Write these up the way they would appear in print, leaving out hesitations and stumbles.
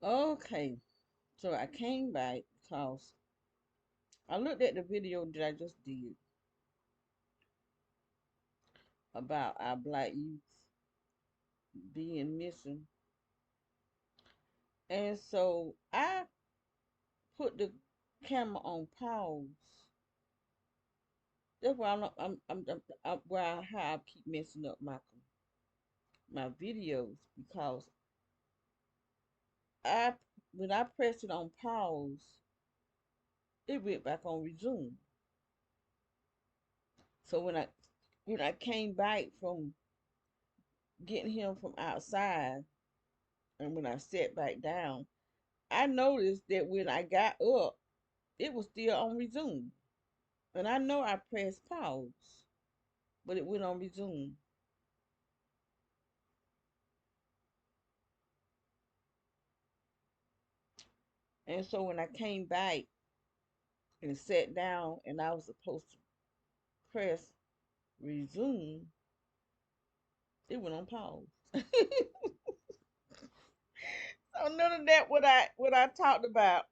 Okay, so I came back because I looked at the video that I just did about our black youth being missing. And so I put the camera on pause. That's why why how I keep messing up my videos because I when I pressed it on pause, it went back on resume. So when I came back from getting him from outside and when I sat back down, I noticed that when I got up, it was still on resume. And I know I pressed pause, but it went on resume. And so when I came back and sat down and I was supposed to press resume, it went on pause. So none of that what I talked about,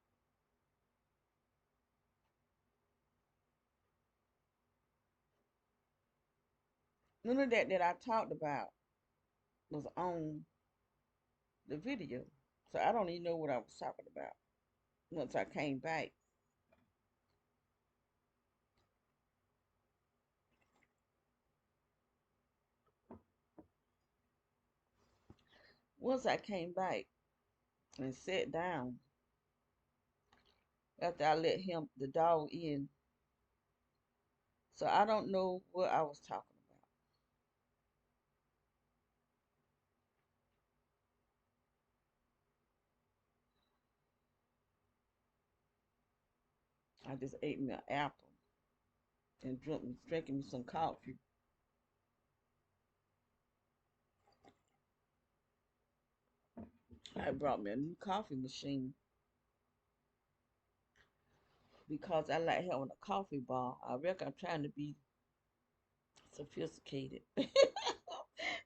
none of that that I talked about was on the video. So I don't even know what I was talking about once I came back. Once I came back and sat down after I let the dog in. So I don't know what I was talking about. I just ate me an apple and drinking me some coffee. I brought me a new coffee machine because I like having a coffee bar. I reckon I'm trying to be sophisticated.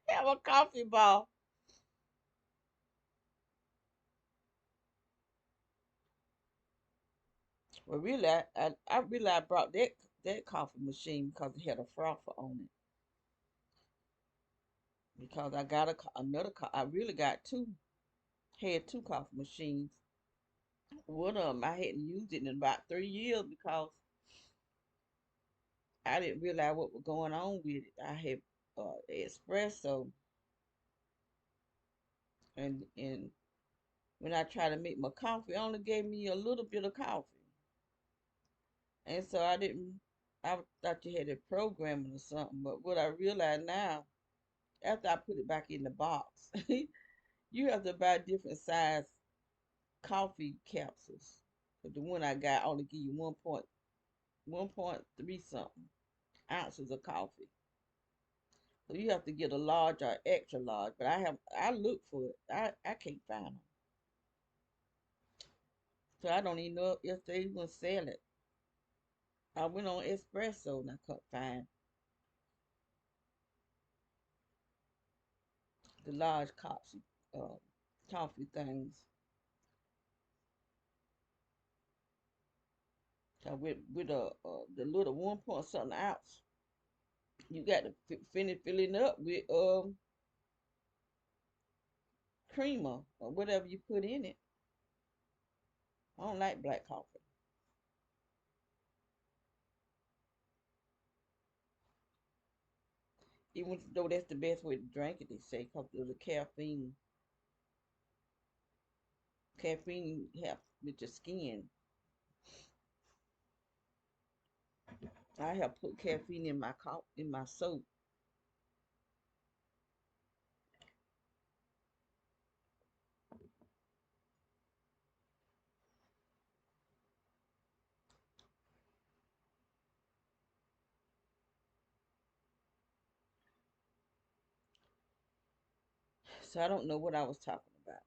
Have a coffee bar. Well, really, I really I brought that coffee machine because it had a frother on it. Because I got I really got had two coffee machines. One of them I hadn't used it in about 3 years because I didn't realize what was going on with it. I had espresso, and when I tried to make my coffee, it only gave me a little bit of coffee, and so I didn't. I thought you had it programming or something, but what I realize now, after I put it back in the box, you have to buy different size coffee capsules. But the one I got only give you 1.3 something ounces of coffee. So you have to get a large or extra large. But I look for it. I can't find them. So I don't even know if they even sell it. I went on espresso and I couldn't find the large uh, coffee things. So with the little 1 point something ounce, you got to finish filling up with creamer or whatever you put in it. I don't like black coffee. Even though that's the best way to drink it, they say, because of the caffeine help with your skin. I have put caffeine in in my soap. So I don't know what I was talking about.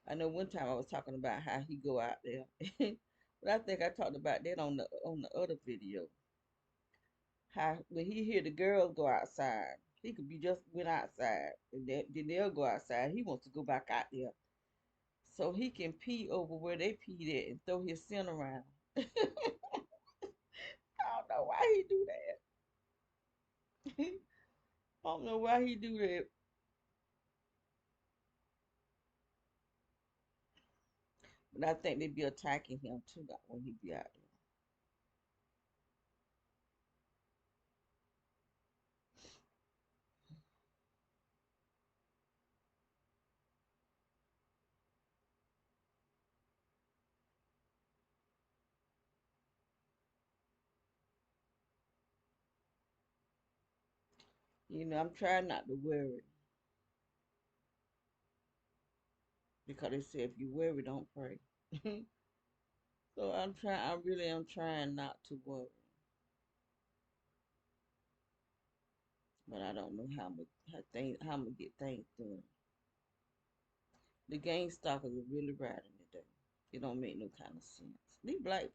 I know one time I was talking about how he go out there, but I think I talked about that on the other video. How when he hear the girls go outside. He could be just went outside, and then they'll go outside. He wants to go back out there so he can pee over where they peed at and throw his scent around. I don't know why he do that. I don't know why he do that. But I think they be attacking him too when he be out there. I'm trying not to worry because they say if you worry, don't pray. So I'm trying. I really am trying not to worry, but I don't know how I'm gonna get things done. The game stockers are really riding today. It don't make no kind of sense. These black people.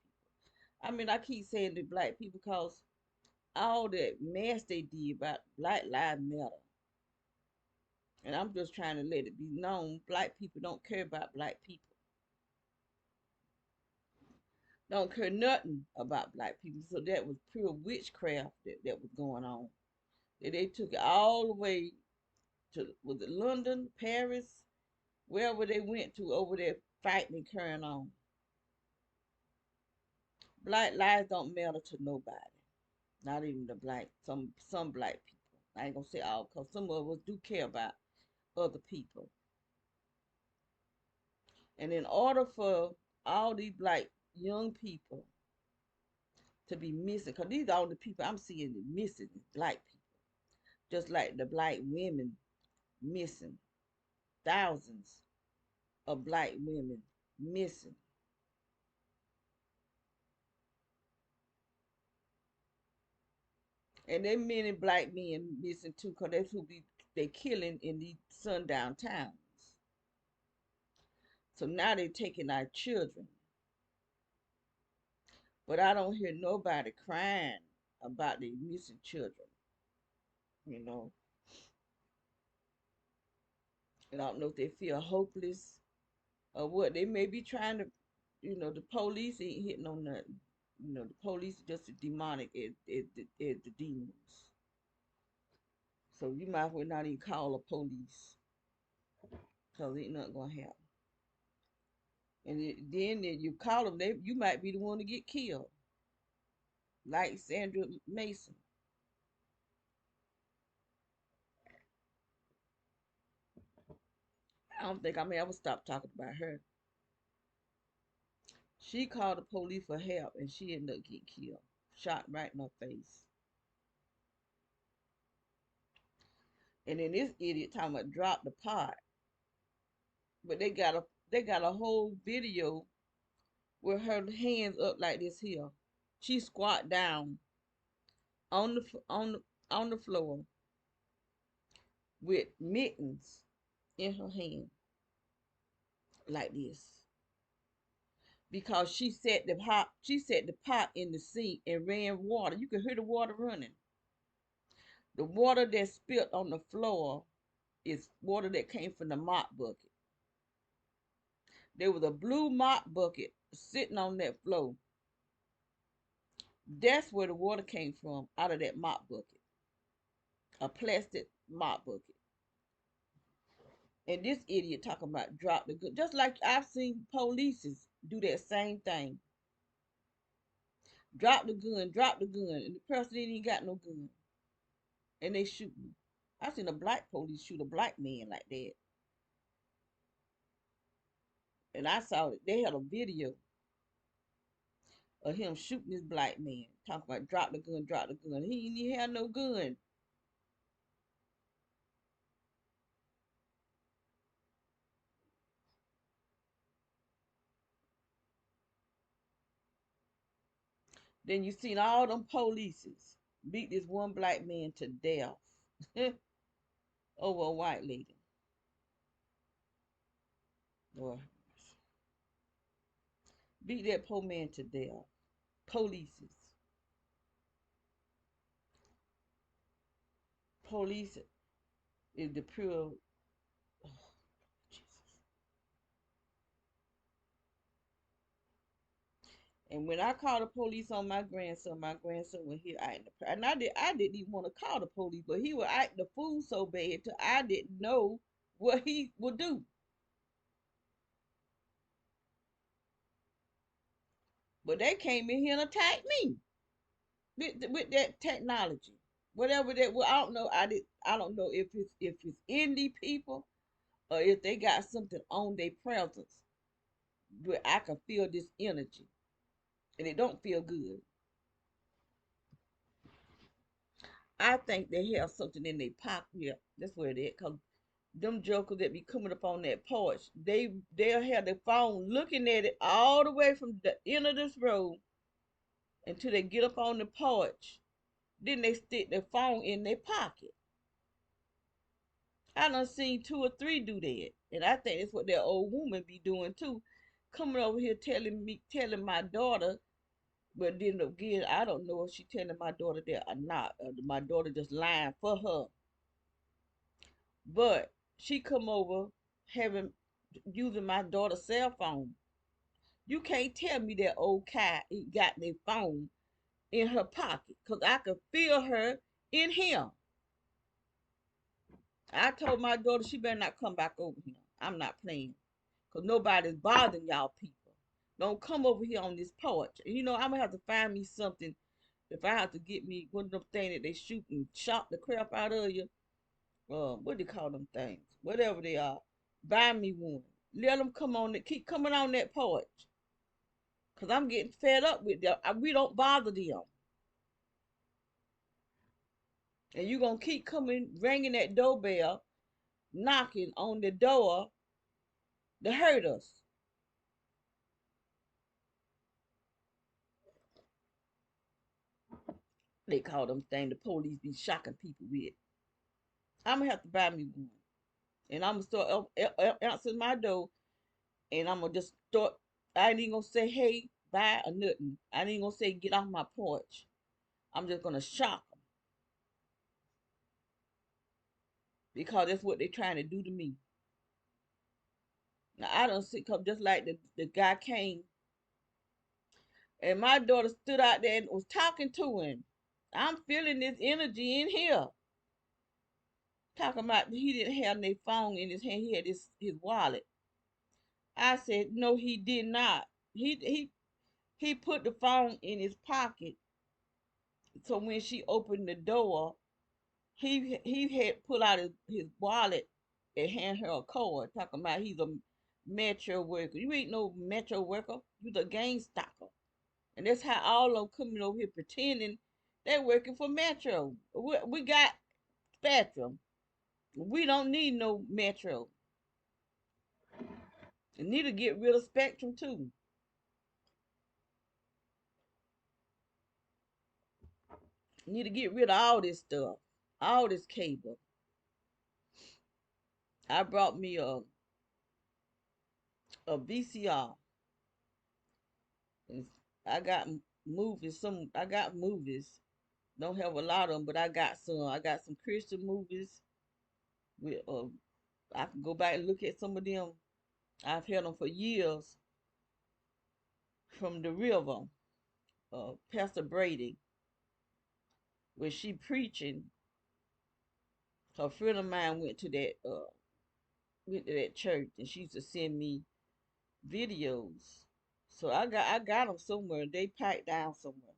I mean, I keep saying the black people because all that mess they did about Black Lives Matter, and I'm just trying to let it be known, black people don't care about black people. Don't care nothing about black people. So that was pure witchcraft that was going on. They took it all the way to, was it London, Paris, wherever they went to over there fighting and carrying on. Black lives don't matter to nobody. Not even the black, some black people. I ain't gonna say all, cause some of us do care about other people. And in order for all these black young people to be missing, cause these are all the people I'm seeing missing, black people. Just like the black women missing, thousands of black women missing. And there many black men missing too, cause that's who they killing in these sundown towns. So now they're taking our children. But I don't hear nobody crying about the missing children, you know. And I don't know if they feel hopeless or what. They may be trying to, the police ain't hitting on nothing. The police just as demonic as the demons. So you might as well not even call the police because ain't nothing going to happen. And then you call them, you might be the one to get killed, like Sandra Mason. I don't think I'm ever stop talking about her. She called the police for help and she ended up getting killed, shot right in her face. And then this idiot talking about drop the pot, but they got a whole video with her hands up like this here. She squat down on the floor with mittens in her hand like this because she set the pot in the sink and ran water. You could hear the water running. The water that spilled on the floor is water that came from the mop bucket. There was a blue mop bucket sitting on that floor. That's where the water came from, out of that mop bucket, a plastic mop bucket. And this idiot talking about drop the gun, just like I've seen police do that same thing. Drop the gun, and the person ain't even got no gun, and they shooting. I seen a black police shoot a black man like that, and I saw it. They had a video of him shooting this black man, talking about drop the gun, drop the gun. He didn't even have no gun. Then you seen all them polices beat this one black man to death over a white lady. Lord, beat that poor man to death. Polices. police is the pure. Oh, Jesus. And when I called the police on my grandson was here acting, and I didn't even want to call the police, but he was acting the fool so bad, till I didn't know what he would do. But they came in here and attacked me with that technology, whatever that. Well, I don't know. I don't know if it's indie people or if they got something on their presence where I can feel this energy, and it don't feel good. I think they have something in their pocket. Yeah, that's where it is. Cause them jokers that be coming up on that porch, they'll have their phone looking at it all the way from the end of this road until they get up on the porch. Then they stick their phone in their pocket. I done seen two or three do that, and I think that's what that old woman be doing too, coming over here telling my daughter. But then again, I don't know if she telling my daughter that or not. My daughter just lying for her. But she come over having using my daughter's cell phone. You can't tell me that old cat got their phone in her pocket, cause I could feel her in here. I told my daughter she better not come back over here. I'm not playing, cause nobody's bothering y'all people. Don't come over here on this porch. You know I'm gonna have to find me something. If I have to get me one of them things that they shoot and shot the crap out of you, what do you call them things? Whatever they are, buy me one. Let them come on. Keep coming on that porch, cause I'm getting fed up with them. We don't bother them, and you gonna keep coming, ringing that doorbell, knocking on the door to hurt us. They call them things the police be shocking people with. I'm gonna have to buy me one, and I'm gonna start answering my door, and I'm gonna just start. I ain't even gonna say hey, bye, or nothing. I ain't even gonna say get off my porch. I'm just gonna shock them because that's what they're trying to do to me. Now I don't see come just like the guy came, and my daughter stood out there and was talking to him. I'm feeling this energy in here. Talking about he didn't have no phone in his hand. He had his wallet. I said no, he did not. He put the phone in his pocket. So when she opened the door, he had pull out his wallet and hand her a card. Talking about he's a metro worker. You ain't no metro worker. You the gang stalker. And that's how all of them coming over here pretending they're working for Metro. We got Spectrum. We don't need no Metro. And need to get rid of Spectrum too. Need to get rid of all this stuff. All this cable. I brought me a VCR. And I got movies. I got movies. Don't have a lot of them, but I got some. I got some Christian movies. With I can go back and look at some of them. I've had them for years from the river. Pastor Brady, when she preaching, her friend of mine went to that church, and she used to send me videos. So I got them somewhere. They packed down somewhere.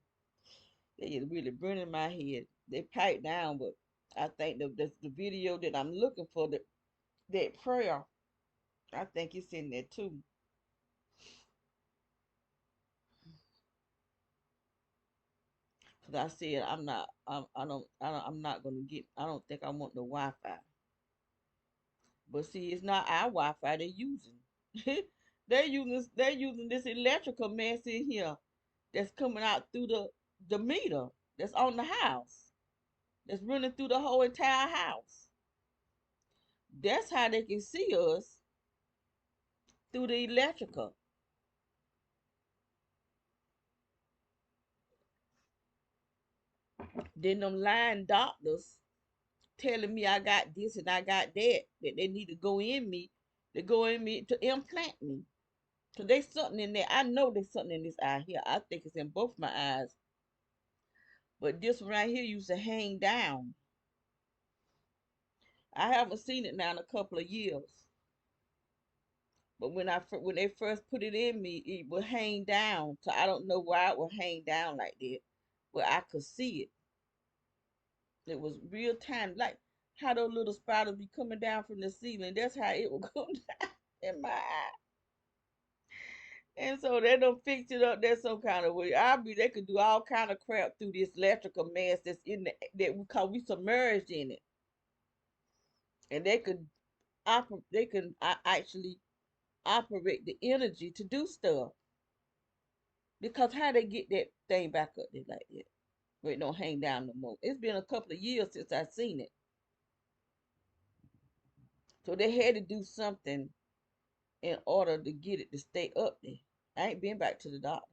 They is really burning my head. They packed down, but I think the video that I'm looking for, that prayer, I think it's in there too. Cause I said I'm not gonna get. I don't think I want the Wi-Fi. But see, it's not our Wi-Fi they're using. They're using this electrical mess in here that's coming out through the meter that's on the house. That's running through the whole entire house. That's how they can see us, through the electrical. Then them lying doctors telling me I got this and I got that they need to go in me, to go in me to implant me. So there's something in there. I know there's something in this eye here. I think it's in both my eyes. But this one right here used to hang down. I haven't seen it now in a couple of years. But when they first put it in me, it would hang down. So I don't know why it would hang down like that. But I could see it. It was real tiny, like how those little spiders be coming down from the ceiling. That's how it would come down in my eye. And so they don't fix it up that some kind of way. They could do all kind of crap through this electrical mass that's in the that we call we submerged in it, and they could actually operate the energy to do stuff. Because how they get that thing back up there like that, where it don't hang down no more. It's been a couple of years since I seen it, so they had to do something in order to get it to stay up there. I ain't been back to the doctor.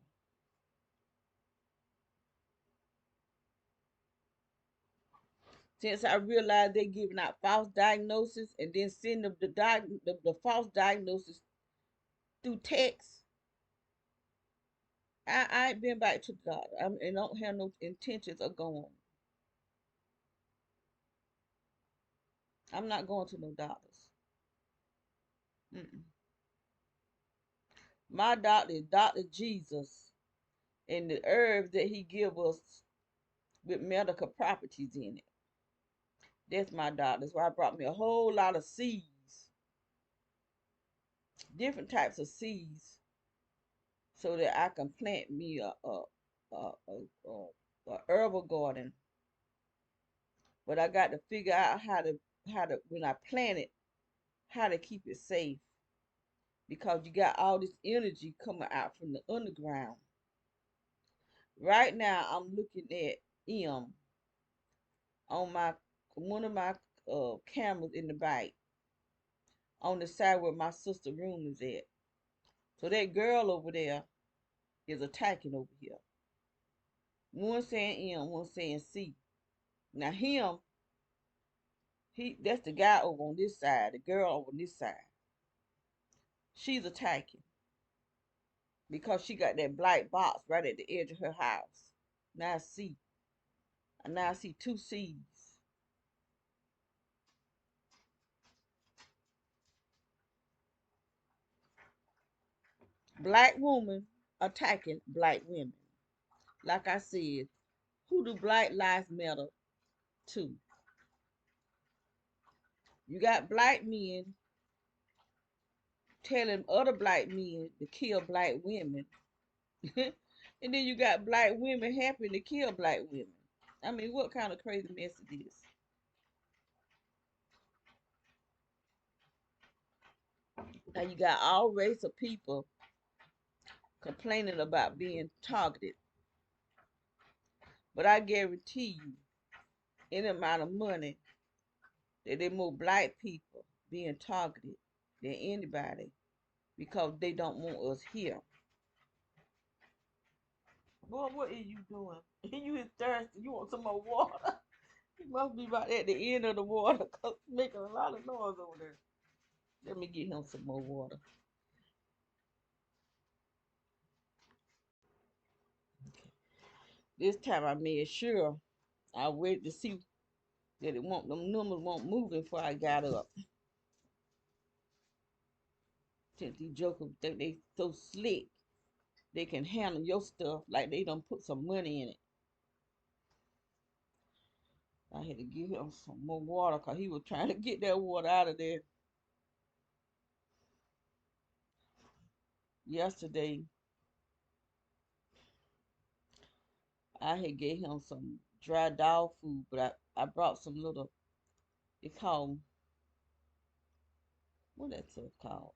Since I realized they giving out false diagnosis and then send them the false diagnosis through text, I ain't been back to the doctor. I don't have no intentions of going. I'm not going to no doctors. Mm-mm. My doctor is Dr. Jesus, and the herbs that he give us with medical properties in it. That's my doctor. That's why I brought me a whole lot of seeds, different types of seeds, so that I can plant me a herbal garden. But I got to figure out how to when I plant it, how to keep it safe, because you got all this energy coming out from the underground. Right now, I'm looking at on my one of my cameras in the bike on the side where my sister room is at. So that girl over there is attacking over here. One saying M, one saying C. Now that's the guy over on this side, the girl over on this side. She's attacking because she got that black box right at the edge of her house. Now I see. And now I see two C's. Black woman attacking black women. Like I said, who do Black Lives Matter to? You got black men telling other black men to kill black women. And then you got black women happy to kill black women. I mean, what kind of crazy mess is this? Now you got all race of people complaining about being targeted. But I guarantee you, any amount of money that there more black people being targeted than anybody because they don't want us here. Boy, what are you doing? You is thirsty. You want some more water? You must be right at the end of the water because it's making a lot of noise over there. Let me get him some more water. This time I made sure I waited to see that them numbers won't move before I got up. Since these jokers think they so slick, they can handle your stuff like they done put some money in it. I had to give him some more water because he was trying to get that water out of there. Yesterday, I had gave him some dry dog food, but I brought some little, it called, what that stuff called?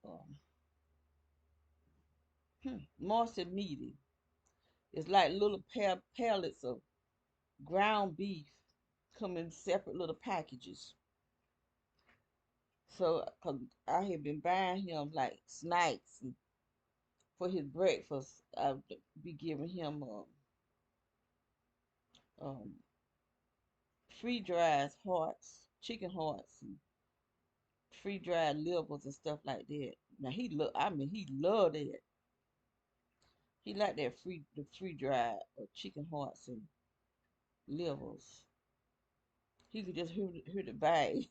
Morsel meaty. It's like little pellets of ground beef come in separate little packages. So, cause I had been buying him like snacks for his breakfast. I'd be giving him um free dried hearts chicken hearts and free dried livers and stuff like that. Now he loved it. He liked the free dried chicken hearts and livers. He could just hear the bag.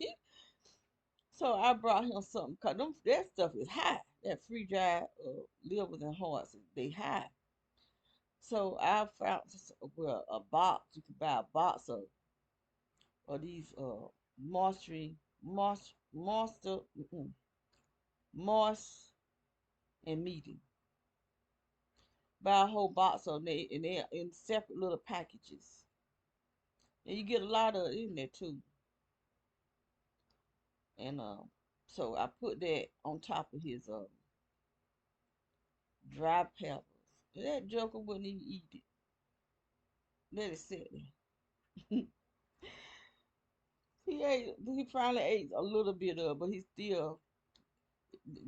So I brought him something cause that stuff is high. That free dried livers and hearts, they high. So I found well a box. You can buy a box of these monster moss and meaty. Buy a whole box of them, and they're in separate little packages. And you get a lot of it in there too. And so I put that on top of his dry peppers. And that joker wouldn't even eat it. Let it sit there. He finally ate a little bit of it, but he still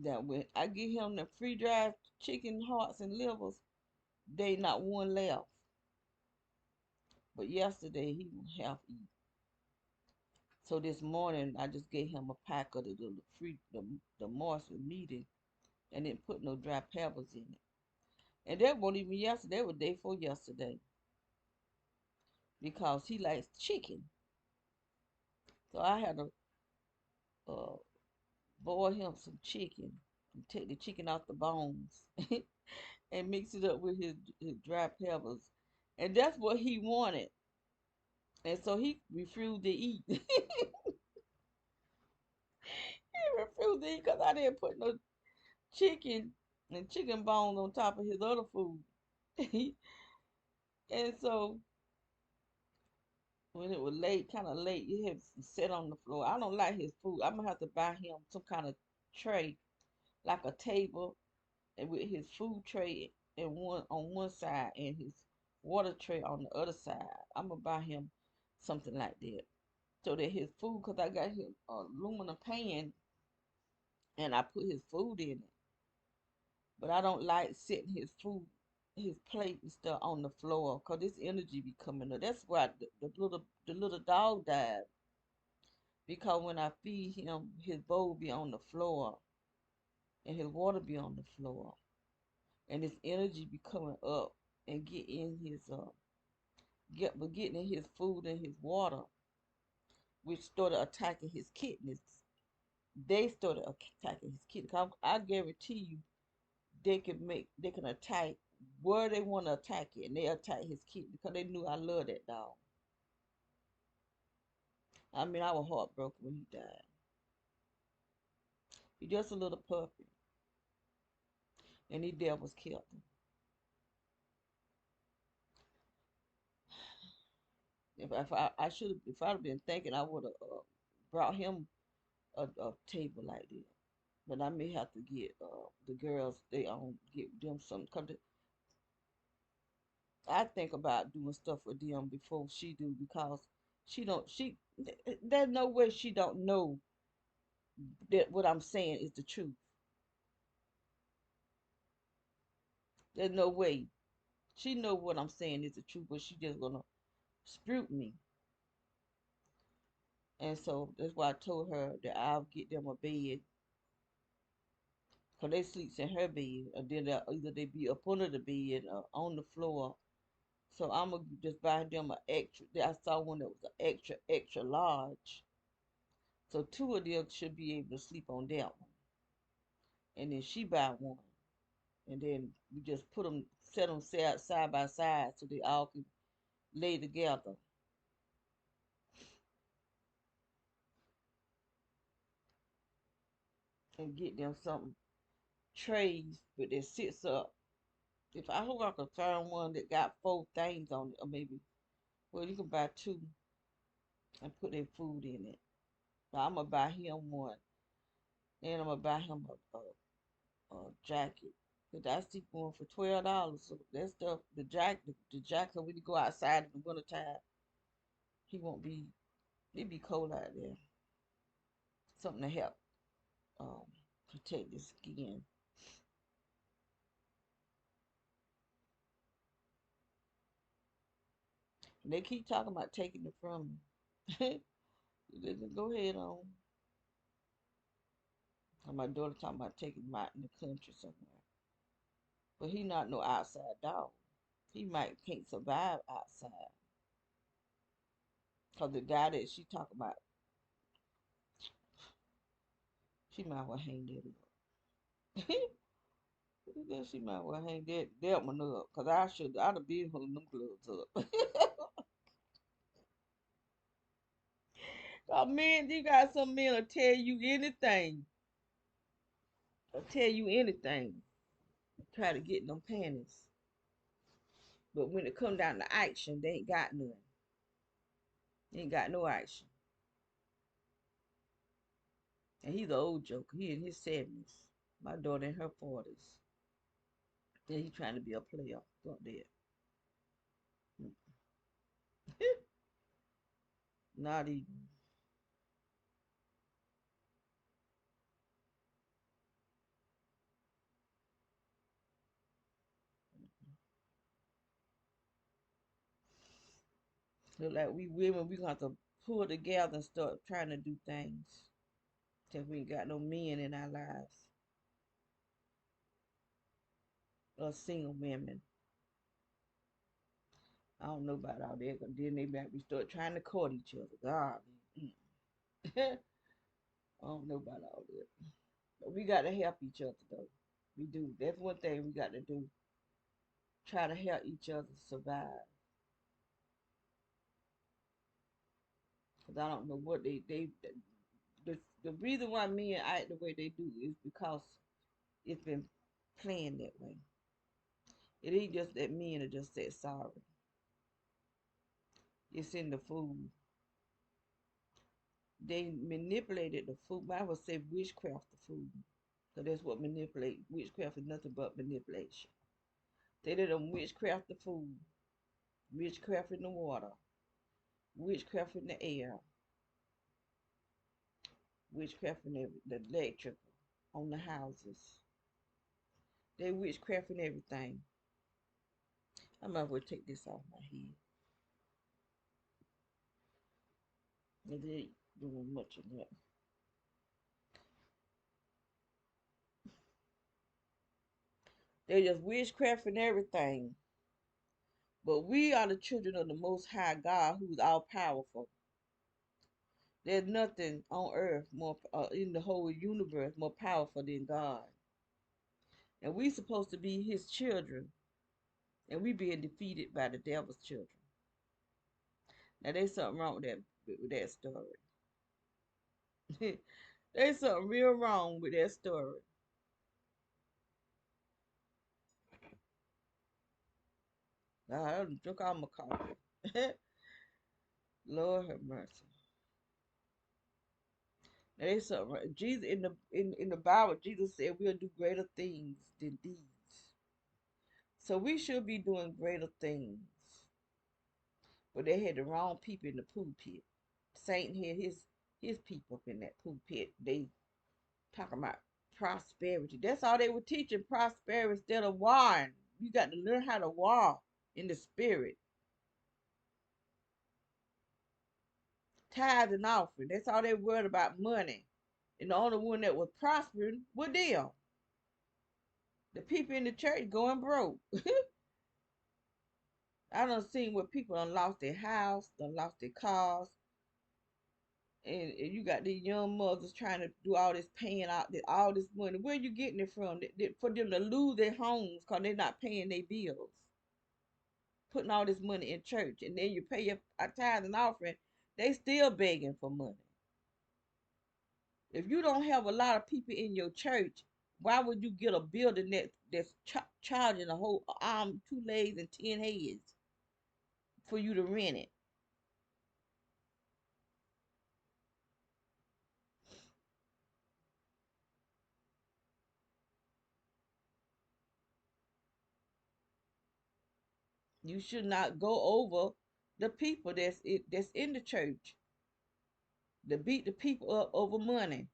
that way. I give him the free dried chicken hearts and livers. They not one left. But yesterday he was half eat. So this morning I just gave him a pack of the moist with meat in, and didn't put no dry peppers in it. And that wasn't even yesterday. That was day before yesterday because he likes chicken. So I had to uh, boil him some chicken and take the chicken off the bones and mix it up with his dry peppers. And that's what he wanted. And so he refused to eat. He refused to eat because I didn't put no chicken and chicken bones on top of his other food. And so when it was late, kind of late, he had to sit on the floor. I don't like his food. I'm gonna have to buy him some kind of tray, like a table, and with his food tray and one on one side and his water tray on the other side. I'm gonna buy him something like that so that his food, cause I got his aluminum pan and I put his food in it, but I don't like sitting his plate and stuff on the floor, cause this energy be coming up. That's why the little dog died because when I feed him, his bowl be on the floor and his water be on the floor, and his energy be coming up and getting in his food and his water, which started attacking his kidneys. They started attacking his kidneys. I guarantee you, they can attack where they want to attack it, and they attack his kidney because they knew I love that dog. I mean, I was heartbroken when he died. He just a little puppy, and these devils killed him. If I should have, if I'd have been thinking, I would have brought him a table like this. But I may have to get the girls they own get them some. I think about doing stuff with them before she do because she don't she there's no way she don't know that what I'm saying is the truth. There's no way she know what I'm saying is the truth, but she just gonna scrute me. And so that's why I told her that I'll get them a bed because they sleeps in her bed, or then either they be up under the bed or on the floor. So I'm gonna just buy them an extra. I saw one that was an extra extra large. So two of them should be able to sleep on that one. And then she buy one. And then we just set them side by side so they all can lay together. And get them some trays, but that sits up. If I hope I can find one that got four things on it, or maybe, well, you can buy two and put their food in it. But I'm gonna buy him one, and I'm gonna buy him a jacket. Cause I see one for $12. So that stuff, the jacket when you go outside in the wintertime, he won't be. It be cold out there. Something to help um protect the skin. And they keep talking about taking it from me. Go ahead on. And my daughter talking about taking him out in the country somewhere. But he not no outside dog. He might can't survive outside. Cause the guy that she talking about, she might well hang that up. She might well hang that one up. Cause I'd have been holding them gloves up. Cause men, you got some men will tell you anything. They'll tell you anything. Try to get them panties. But when it come down to action, they ain't got none. They ain't got no action. And he's an old joker. He in his 70s. My daughter in her 40s. Then he trying to be a player. Fuck that. Not even. Look like we women, we gonna have to pull together and start trying to do things. Till we ain't got no men in our lives. Or single women. I don't know about all that. Cause then they might be start trying to court each other. God. I don't know about all that. But we got to help each other though. We do. That's one thing we got to do. Try to help each other survive. Cause I don't know what the reason why men act the way they do is because it's been planned that way. It ain't just that men are just that sorry. It's in the food. They manipulated the food. I would say witchcraft the food. So that's what manipulate. Witchcraft is nothing but manipulation. They did them witchcraft the food, witchcraft in the water, witchcraft in the air, witchcraft in the electrical on the houses. They witchcraft in everything. I might as well take this off my head. They ain't doing much of that. They just witchcraft and everything. But we are the children of the Most High God, who is all powerful. There's nothing on earth more in the whole universe more powerful than God. And we supposed to be His children, and we being defeated by the devil's children. Now there's something wrong with that story. There's something real wrong with that story. I done drunk all my coffee. Lord have mercy. Now there's something wrong. Jesus in the Bible, Jesus said we'll do greater things than these. So we should be doing greater things. But they had the wrong people in the pulpit. Satan had his people up in that pulpit. They talking about prosperity. That's all they were teaching, prosperity instead of warring. You got to learn how to war in the spirit. Tithe and offering. That's all they worried about, money. And the only one that was prospering was them. The people in the church going broke. I done seen where people done lost their house, done lost their cars, and you got these young mothers trying to do all this paying out all this money. Where you getting it from? For them to lose their homes because they're not paying their bills, putting all this money in church, and then you pay your tithe and offering, they still begging for money. If you don't have a lot of people in your church, why would you get a building that's charging a whole arm, 2 legs, and 10 heads for you to rent it? You should not go over the people that's in the church to beat the people up over money.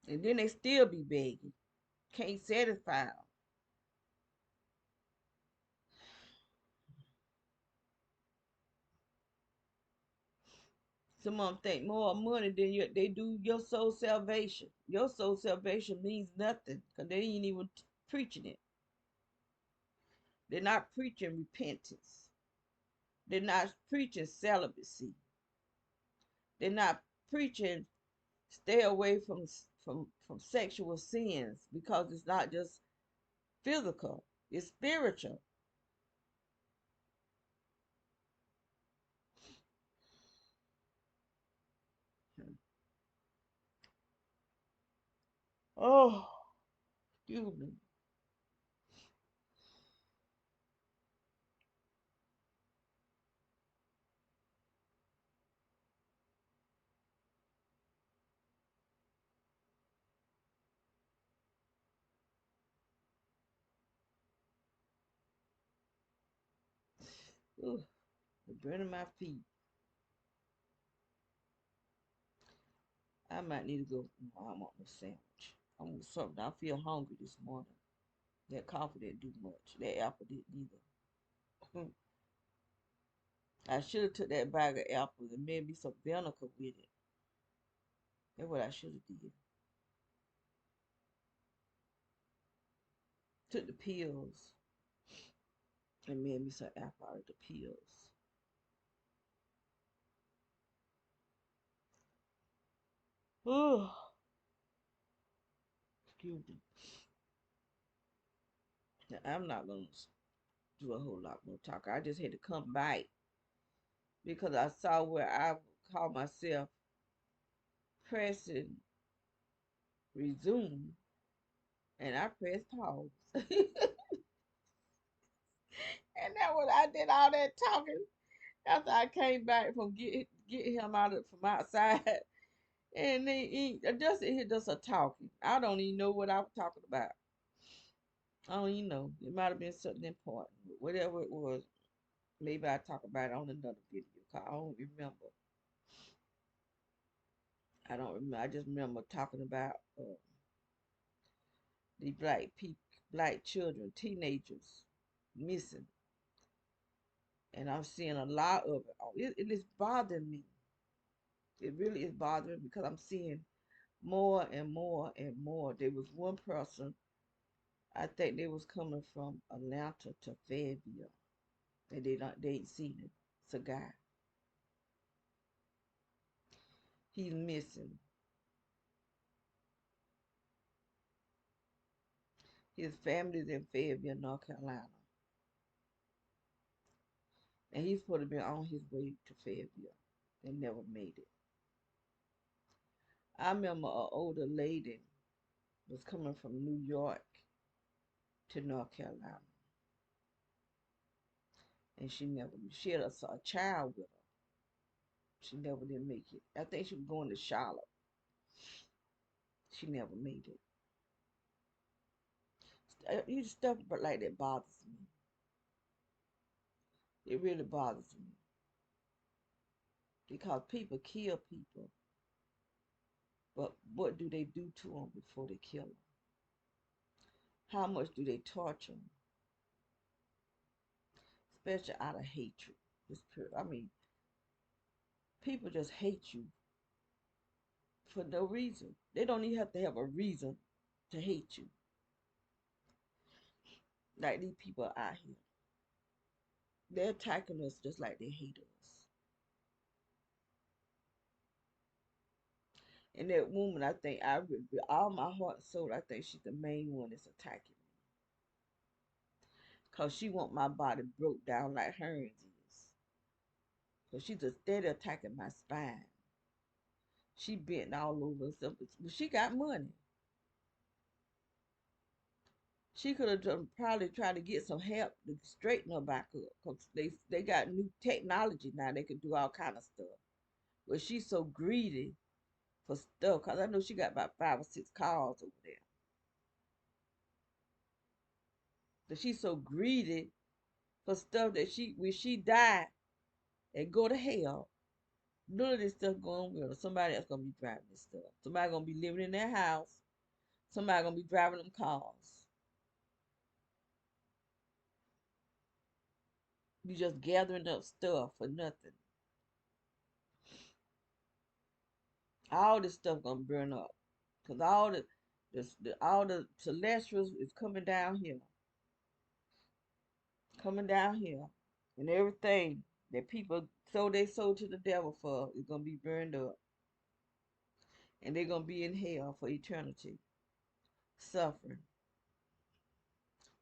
And then they still be begging. Can't satisfy them. Some of them think more money than they do your soul salvation. Your soul salvation means nothing because they ain't even preaching it. They're not preaching repentance. They're not preaching celibacy. They're not preaching stay away from sexual sins because it's not just physical, it's spiritual. Oh, excuse me. Ooh, the burning my feet. I might need to go. No, I want no sandwich. I want something. I feel hungry this morning. That coffee didn't do much. That apple didn't either. I should have took that bag of apples and made me some vinegar with it. That's what I should have did. Took the peels and made me some apple out of the peels. Oh, excuse me. Now, I'm not gonna do a whole lot more talking. I just had to come back because I saw where I called myself pressing resume and I pressed pause. And that what I did all that talking after I came back from get him out of from outside. And he just here just a talking. I don't even know what I was talking about. I don't even know. It might have been something important. Whatever it was, maybe I talk about it on another video. 'Cause I don't remember. I don't remember. I just remember talking about the black people, black children, teenagers missing, and I'm seeing a lot of it. Oh, it is bothering me. It really is bothering me because I'm seeing more and more and more. There was one person, I think they was coming from Atlanta to Fayetteville, and they ain't seen him. It's a guy. He's missing. His family's in Fayetteville, North Carolina, and he's supposed to be on his way to Fayetteville and never made it. I remember an older lady was coming from New York to North Carolina, and she had a child with her. She never did make it. I think she was going to Charlotte. She never made it. You stuff but like that bothers me. It really bothers me because people kill people, but what do they do to them before they kill them? How much do they torture them? Especially out of hatred. I mean, people just hate you for no reason. They don't even have to have a reason to hate you. Like these people out here, they're attacking us just like they hate us. And that woman, I think, with all my heart and soul, I think she's the main one that's attacking me. Cause she want my body broke down like hers is. So she's a steady attacking my spine. She bent all over herself, but she got money. She could have probably tried to get some help to straighten her back up. Cause they got new technology now. They can do all kind of stuff. But she's so greedy for stuff. Cause I know she got about 5 or 6 cars over there. But she's so greedy for stuff that when she die and go to hell, none of this stuff going with her. Somebody else gonna be driving this stuff. Somebody gonna be living in their house. Somebody gonna be driving them cars. You just gathering up stuff for nothing. All this stuff gonna burn up. Cause all the celestials is coming down here, and everything that people sold they sold to the devil for is gonna be burned up, and they're gonna be in hell for eternity, suffering.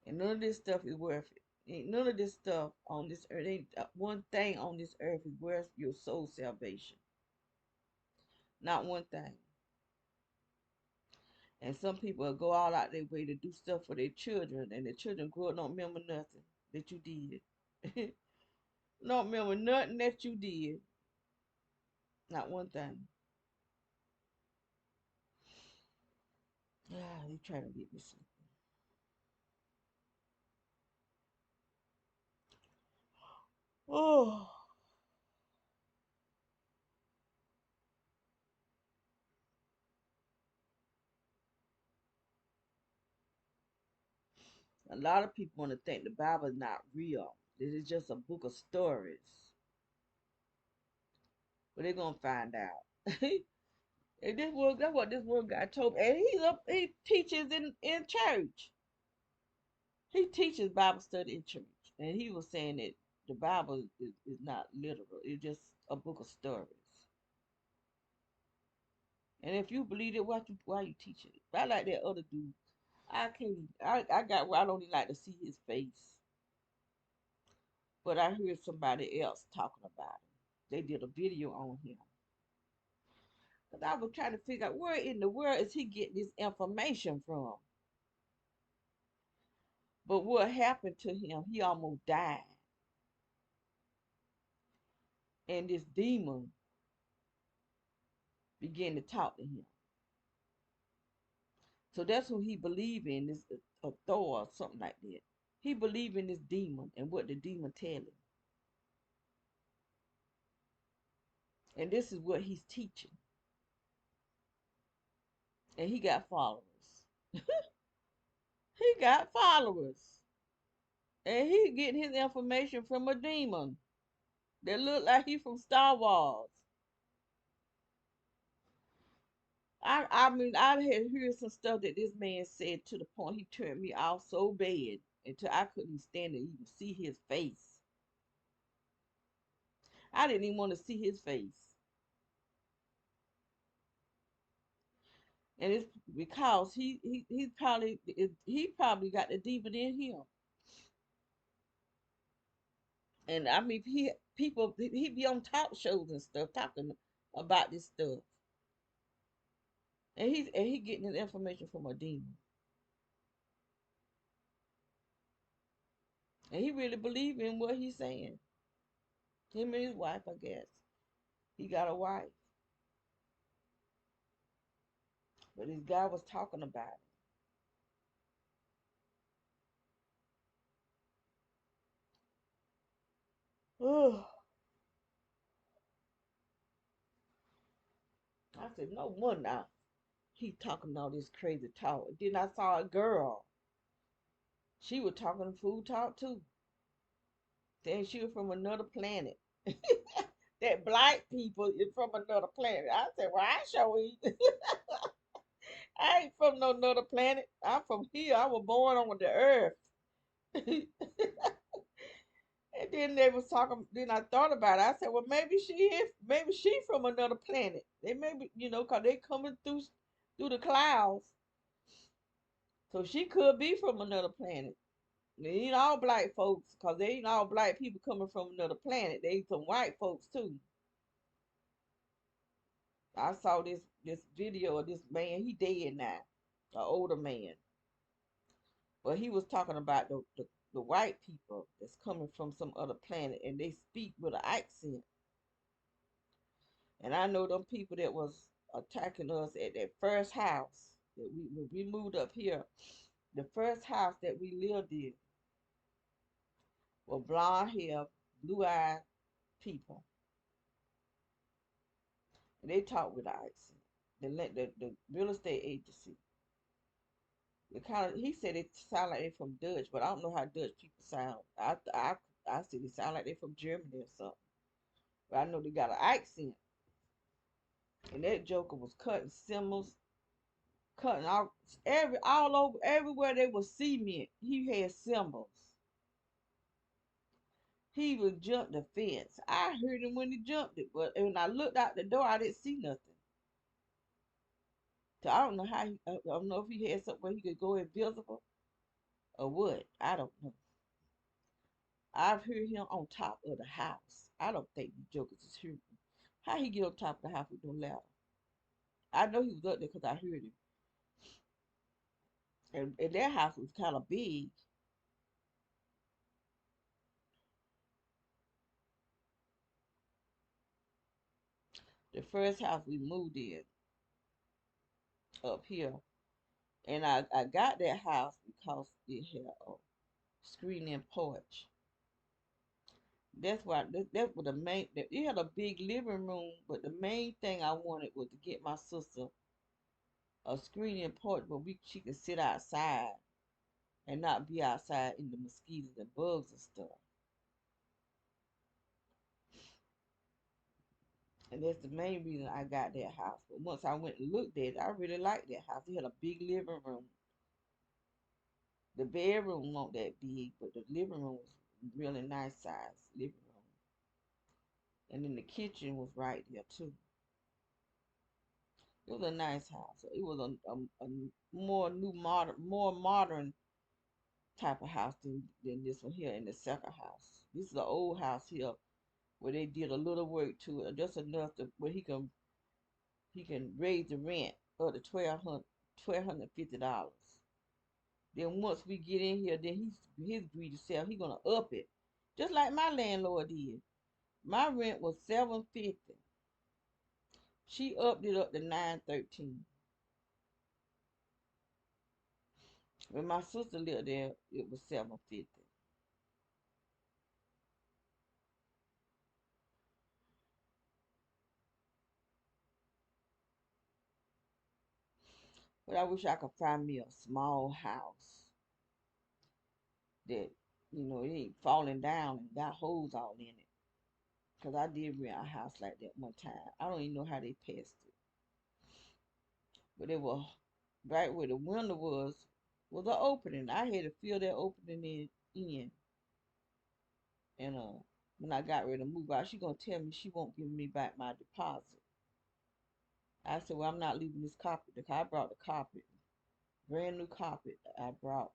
And none of this stuff is worth it. Ain't none of this stuff on this earth. Ain't one thing on this earth is worth your soul salvation. Not one thing. And some people will go all out their way to do stuff for their children, and the children grow up don't remember nothing that you did. Don't remember nothing that you did. Not one thing. Ah, you trying to get me some. Oh, a lot of people want to think the Bible is not real. This is just a book of stories. But they're gonna find out. And that's what this one guy told me. And he teaches in church. He teaches Bible study in church. And he was saying that the Bible is not literal. It's just a book of stories. And if you believe it, why you teaching it? But I like that other dude. I can't. I got where I don't even like to see his face. But I heard somebody else talking about him. They did a video on him. Cause I was trying to figure out where in the world is he getting this information from. But what happened to him? He almost died, and this demon began to talk to him. So that's who he believed in, this Thor or something like that. He believed in this demon and what the demon tell him. And this is what he's teaching. And he got followers. He got followers. And he getting his information from a demon that look like he from Star Wars. I mean, I had heard some stuff that this man said to the point he turned me off so bad until I couldn't stand to even see his face. I didn't even want to see his face. And it's because he probably got the demon in him. And I mean, he be on talk shows and stuff talking about this stuff, and he getting his information from a demon, and he really believe in what he's saying. Him and his wife, I guess. He got a wife, but this guy was talking about it. Oh, I said, no wonder he talking all this crazy talk. Then I saw a girl. She was talking food talk too. Saying she was from another planet. That black people is from another planet. I said, well, I sure ain't. I ain't from no another planet. I'm from here. I was born on the earth. And then they was talking. Then I thought about it. I said, well, maybe she from another planet. They maybe, cause they coming through the clouds. So she could be from another planet. They ain't all black folks, cause they ain't all black people coming from another planet. They ain't some white folks too. I saw this video of this man. He dead now, an older man. But he was talking about the white people that's coming from some other planet, and they speak with an accent. And I know them people that was attacking us at that first house that when we moved up here. The first house that we lived in were blonde hair, blue eyed people, and they talk with an accent. The real estate agency. He said it sound like they from Dutch, but I don't know how Dutch people sound. I said they sound like they from Germany or something. But I know they got an accent. And that joker was cutting symbols, cutting all over everywhere they was cement. He had symbols. He would jump the fence. I heard him when he jumped it, but when I looked out the door, I didn't see nothing. So I don't know how. I don't know if he had something where he could go invisible or what. I don't know. I've heard him on top of the house. I don't think the jokers is hearing him. How he get on top of the house with no ladder? I know he was up there because I heard him. And that house was kind of big. The first house we moved in up here. And I got that house because it had a screen-in porch. That's why that was the main. It had a big living room, but the main thing I wanted was to get my sister a screen-in porch where she could sit outside and not be outside in the mosquitoes and bugs and stuff. And that's the main reason I got that house. But once I went and looked at it, I really liked that house. It had a big living room. The bedroom wasn't that big, but the living room was really nice size living room. And then the kitchen was right there too. It was a nice house. It was a more modern type of house than this one here in the second house. This is an old house here where they did a little work to it, just enough to where he can raise the rent up to $1,250. Then once we get in here, then his greedy self, he gonna up it, just like my landlord did. My rent was $750. She upped it up to $913. When my sister lived there, it was $750. But I wish I could find me a small house that, it ain't falling down and got holes all in it. Cause I did rent a house like that one time. I don't even know how they passed it. But it was right where the window was an opening. I had to fill that opening in. And when I got ready to move out, she gonna tell me she won't give me back my deposit. I said, well, I'm not leaving this carpet. I brought the carpet, brand new carpet I brought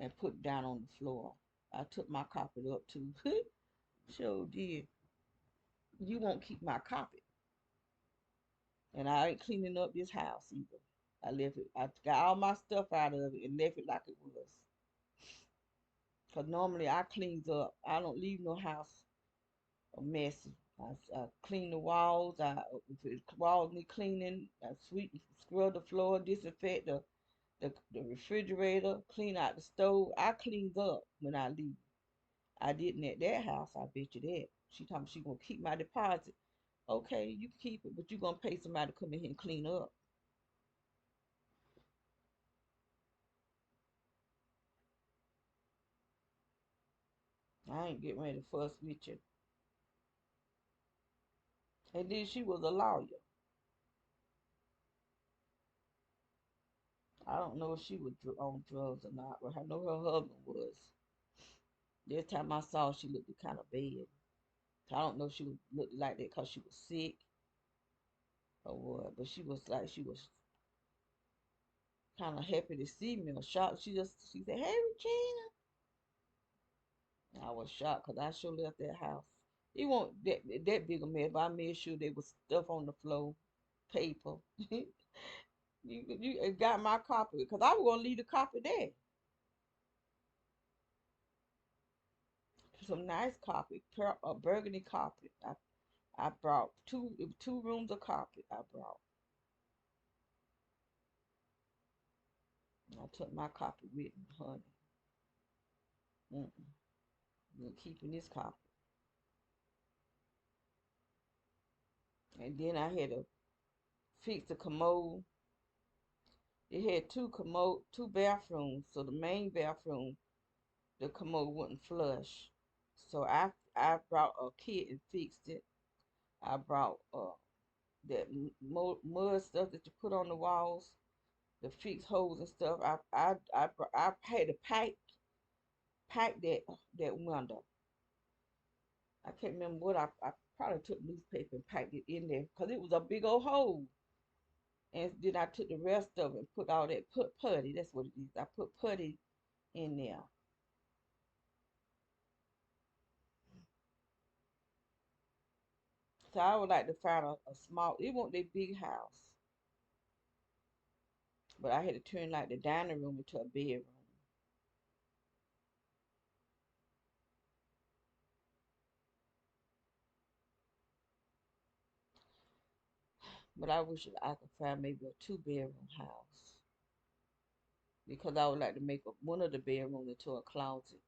and put down on the floor. I took my carpet up too. Sure did. You won't keep my carpet. And I ain't cleaning up this house either. I left it. I got all my stuff out of it and left it like it was. Cause normally I cleans up. I don't leave no house a mess. I clean the walls. If the walls need cleaning, I sweep, scrub the floor, disinfect the refrigerator, clean out the stove. I cleans up when I leave. I didn't at that house. I bet you that. She told me she gonna keep my deposit. Okay, you can keep it, but you gonna pay somebody to come in here and clean up. I ain't getting ready to fuss with you. And then she was a lawyer. I don't know if she was on drugs or not, but I know her husband was. This time I saw her, she looked kind of bad. I don't know if she looked like that because she was sick or what, but she was kind of happy to see me or shocked. She said, "Hey, Regina." I was shocked because I sure left that house. It wasn't that big a mess, but I made sure there was stuff on the floor, paper. You got my copy because I was gonna leave the copy there. Some nice copy, a burgundy carpet. I brought two rooms of carpet. I brought. I took my copy with me, honey. Mm-mm. You're keeping this copy. And then I had to fix the commode. It had two bathrooms. So the main bathroom, the commode wouldn't flush. So I brought a kit and fixed it. I brought that mud stuff that you put on the walls, the fix holes and stuff. I had to pack that window. I can't remember what I probably took newspaper and packed it in there because it was a big old hole. And then I took the rest of it and put all that putty. That's what it is. I put putty in there. So I would like to find a small. It won't a big house, but I had to turn like the dining room into a bedroom. But I wish that I could find maybe a two-bedroom house because I would like to make one of the bedrooms into a closet.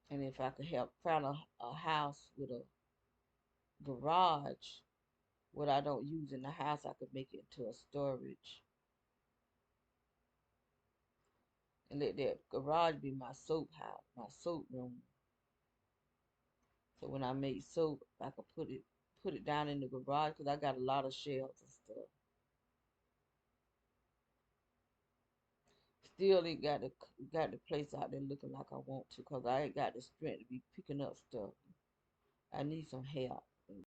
And if I could help find a house with a garage, what I don't use in the house, I could make it into a storage and let that garage be my soap house, my soap room. So when I make soap, I could put it down in the garage because I got a lot of shelves and stuff. Still ain't got the place out there looking like I want to because I ain't got the strength to be picking up stuff. I need some help.